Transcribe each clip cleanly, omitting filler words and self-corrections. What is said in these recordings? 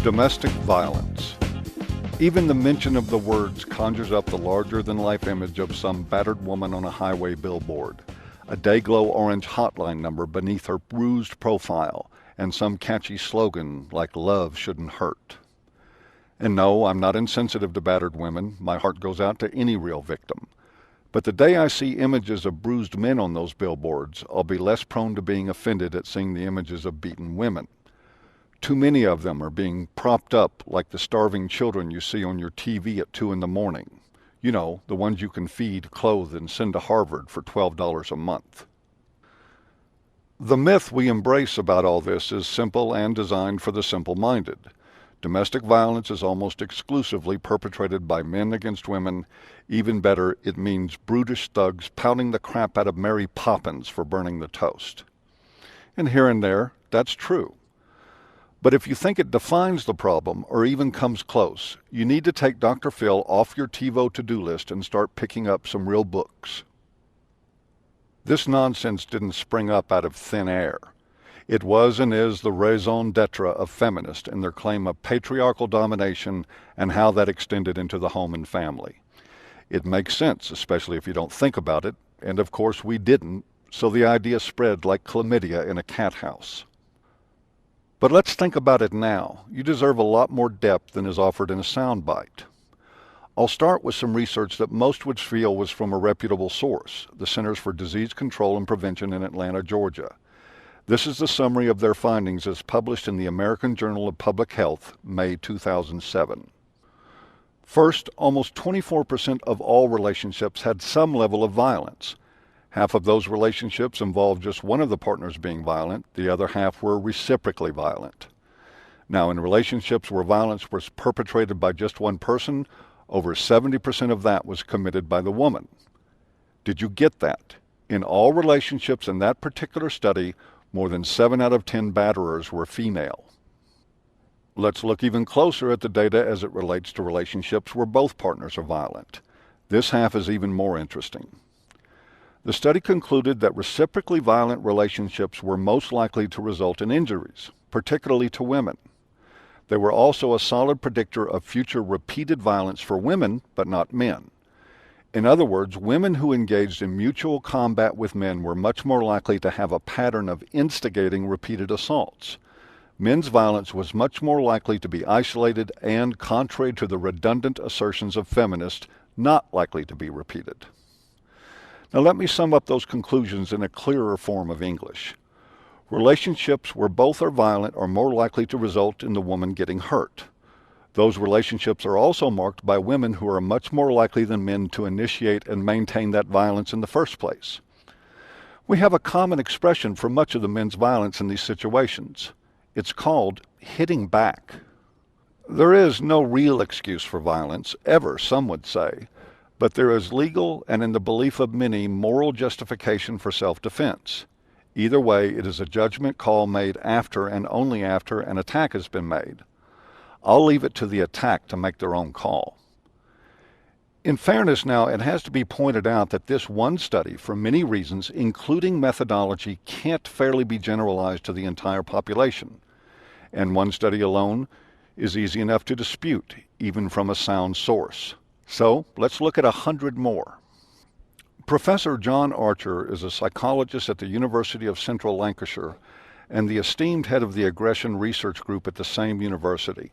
Domestic violence. Even the mention of the words conjures up the larger-than-life image of some battered woman on a highway billboard, a day-glow orange hotline number beneath her bruised profile, and some catchy slogan like "Love shouldn't hurt." And no, I'm not insensitive to battered women. My heart goes out to any real victim. But the day I see images of bruised men on those billboards, I'll be less prone to being offended at seeing the images of beaten women. Too many of them are being propped up like the starving children you see on your TV at 2 in the morning. You know, the ones you can feed, clothe, and send to Harvard for $12 a month. The myth we embrace about all this is simple and designed for the simple-minded. Domestic violence is almost exclusively perpetrated by men against women. Even better, it means brutish thugs pounding the crap out of Mary Poppins for burning the toast. And here and there, that's true. But if you think it defines the problem or even comes close, you need to take Dr. Phil off your TiVo to-do list and start picking up some real books. This nonsense didn't spring up out of thin air. It was and is the raison d'etre of feminists and their claim of patriarchal domination and how that extended into the home and family. It makes sense, especially if you don't think about it, and of course we didn't, so the idea spread like chlamydia in a cat house. But let's think about it now. You deserve a lot more depth than is offered in a soundbite. I'll start with some research that most would feel was from a reputable source, the Centers for Disease Control and Prevention in Atlanta, Georgia. This is the summary of their findings as published in the American Journal of Public Health, May 2007. First, almost 24% of all relationships had some level of violence. Half of those relationships involved just one of the partners being violent, the other half were reciprocally violent. Now, in relationships where violence was perpetrated by just one person, over 70% of that was committed by the woman. Did you get that? In all relationships in that particular study, more than 7 out of 10 batterers were female. Let's look even closer at the data as it relates to relationships where both partners are violent. This half is even more interesting. The study concluded that reciprocally violent relationships were most likely to result in injuries, particularly to women. They were also a solid predictor of future repeated violence for women, but not men. In other words, women who engaged in mutual combat with men were much more likely to have a pattern of instigating repeated assaults. Men's violence was much more likely to be isolated and, contrary to the redundant assertions of feminists, not likely to be repeated. Now let me sum up those conclusions in a clearer form of English. Relationships where both are violent are more likely to result in the woman getting hurt. Those relationships are also marked by women who are much more likely than men to initiate and maintain that violence in the first place. We have a common expression for much of the men's violence in these situations. It's called hitting back. There is no real excuse for violence, ever, some would say. But there is legal and, in the belief of many, moral justification for self-defense. Either way, it is a judgment call made after and only after an attack has been made. I'll leave it to the attacked to make their own call. In fairness now, it has to be pointed out that this one study, for many reasons, including methodology, can't fairly be generalized to the entire population. And one study alone is easy enough to dispute, even from a sound source. So let's look at 100 more. Professor John Archer is a psychologist at the University of Central Lancashire and the esteemed head of the Aggression Research Group at the same university.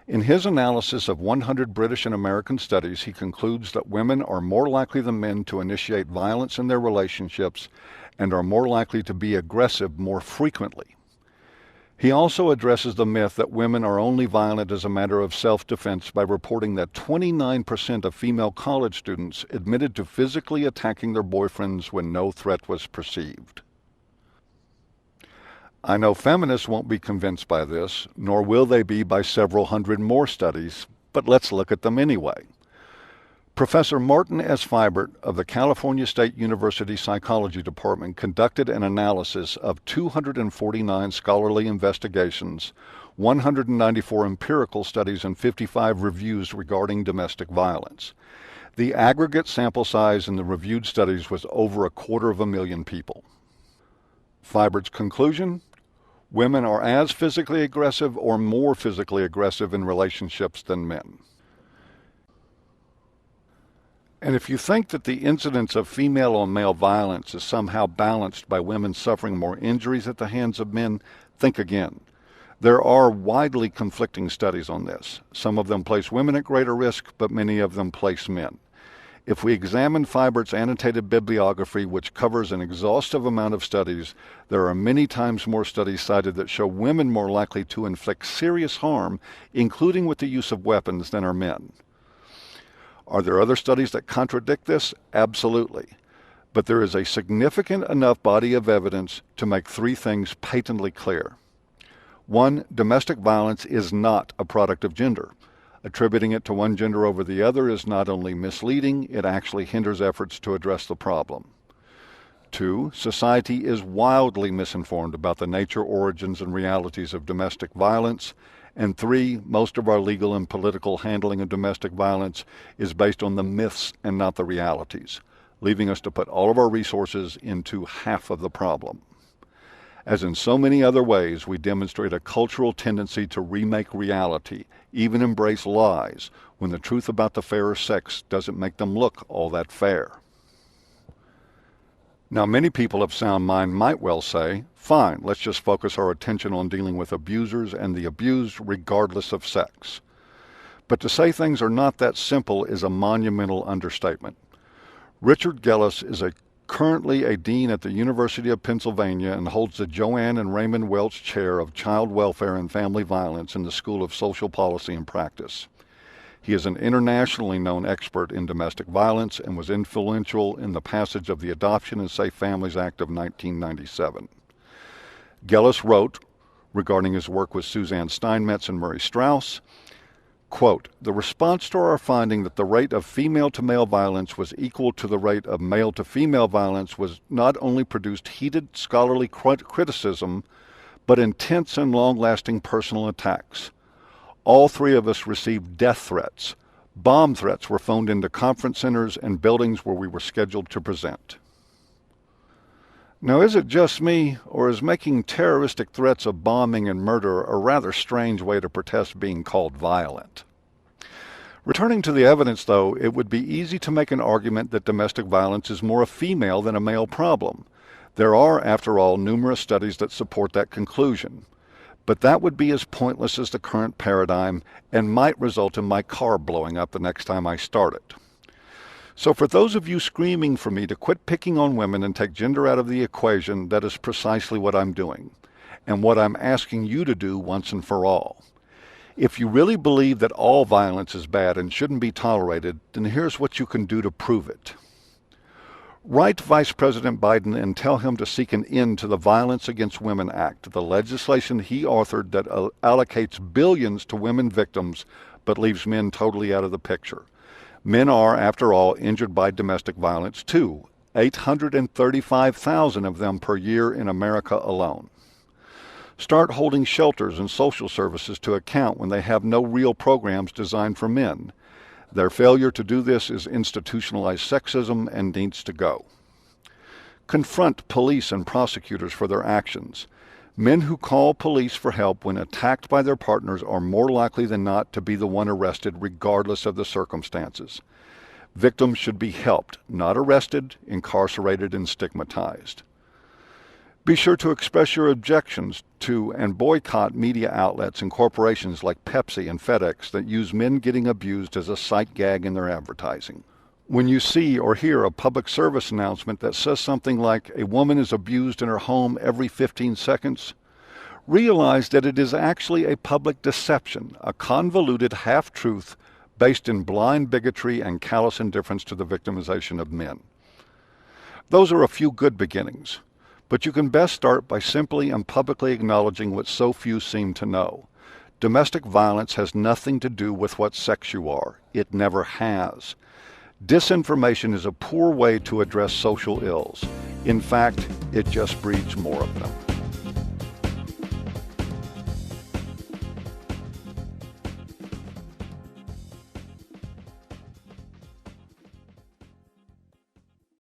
In his analysis of 100 British and American studies, he concludes that women are more likely than men to initiate violence in their relationships and are more likely to be aggressive more frequently. He also addresses the myth that women are only violent as a matter of self-defense by reporting that 29% of female college students admitted to physically attacking their boyfriends when no threat was perceived. I know feminists won't be convinced by this, nor will they be by several hundred more studies, but let's look at them anyway. Professor Martin S. Fibert of the California State University Psychology Department conducted an analysis of 249 scholarly investigations, 194 empirical studies, and 55 reviews regarding domestic violence. The aggregate sample size in the reviewed studies was over 250,000 people. Fibert's conclusion? Women are as physically aggressive or more physically aggressive in relationships than men. And if you think that the incidence of female on male violence is somehow balanced by women suffering more injuries at the hands of men, think again. There are widely conflicting studies on this. Some of them place women at greater risk, but many of them place men. If we examine Feibert's annotated bibliography, which covers an exhaustive amount of studies, there are many times more studies cited that show women more likely to inflict serious harm, including with the use of weapons, than are men. Are there other studies that contradict this? Absolutely. But there is a significant enough body of evidence to make three things patently clear. One, domestic violence is not a product of gender. Attributing it to one gender over the other is not only misleading, it actually hinders efforts to address the problem. Two, society is wildly misinformed about the nature, origins, and realities of domestic violence. And three, most of our legal and political handling of domestic violence is based on the myths and not the realities, leaving us to put all of our resources into half of the problem. As in so many other ways, we demonstrate a cultural tendency to remake reality, even embrace lies, when the truth about the fairer sex doesn't make them look all that fair. Now, many people of sound mind might well say, fine, let's just focus our attention on dealing with abusers and the abused regardless of sex. But to say things are not that simple is a monumental understatement. Richard Gellis is currently a dean at the University of Pennsylvania and holds the Joanne and Raymond Welch Chair of Child Welfare and Family Violence in the School of Social Policy and Practice. He is an internationally known expert in domestic violence and was influential in the passage of the Adoption and Safe Families Act of 1997. Gellis wrote, regarding his work with Suzanne Steinmetz and Murray Strauss, quote, "The response to our finding that the rate of female-to-male violence was equal to the rate of male-to-female violence was not only produced heated scholarly criticism, but intense and long-lasting personal attacks. All three of us received death threats. Bomb threats were phoned into conference centers and buildings where we were scheduled to present." Now, is it just me, or is making terroristic threats of bombing and murder a rather strange way to protest being called violent? Returning to the evidence, though, it would be easy to make an argument that domestic violence is more a female than a male problem. There are, after all, numerous studies that support that conclusion. But that would be as pointless as the current paradigm and might result in my car blowing up the next time I start it. So for those of you screaming for me to quit picking on women and take gender out of the equation, that is precisely what I'm doing, and what I'm asking you to do once and for all. If you really believe that all violence is bad and shouldn't be tolerated, then here's what you can do to prove it. Write Vice President Biden and tell him to seek an end to the Violence Against Women Act, the legislation he authored that allocates billions to women victims but leaves men totally out of the picture. Men are, after all, injured by domestic violence too, 835,000 of them per year in America alone. Start holding shelters and social services to account when they have no real programs designed for men. Their failure to do this is institutionalized sexism and needs to go. Confront police and prosecutors for their actions. Men who call police for help when attacked by their partners are more likely than not to be the one arrested regardless of the circumstances. Victims should be helped, not arrested, incarcerated, and stigmatized. Be sure to express your objections to and boycott media outlets and corporations like Pepsi and FedEx that use men getting abused as a sight gag in their advertising. When you see or hear a public service announcement that says something like a woman is abused in her home every 15 seconds, realize that it is actually a public deception, a convoluted half-truth based in blind bigotry and callous indifference to the victimization of men. Those are a few good beginnings, but you can best start by simply and publicly acknowledging what so few seem to know. Domestic violence has nothing to do with what sex you are. It never has. Disinformation is a poor way to address social ills. In fact, it just breeds more of them.